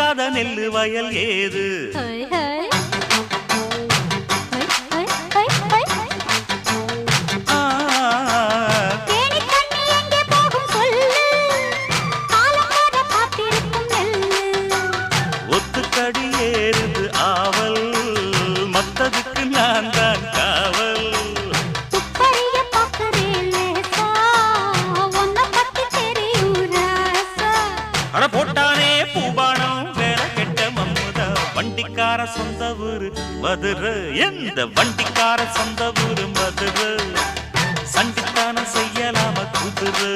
விதைக்காத நெல்லு வயல் ஏது ஒத்துக்கடி ஏறுது ஆவல் மத்ததுக்கு நான் தான் காவல் அட போட்டானே பூபானம் வேற கெட்ட மம்முதா வண்டிக்கார சொந்த ஊரு மதுரை எந்த வண்டிக்கார சொந்த ஊரு மதுரை சண்டித்தான செய்யலாம குதிரை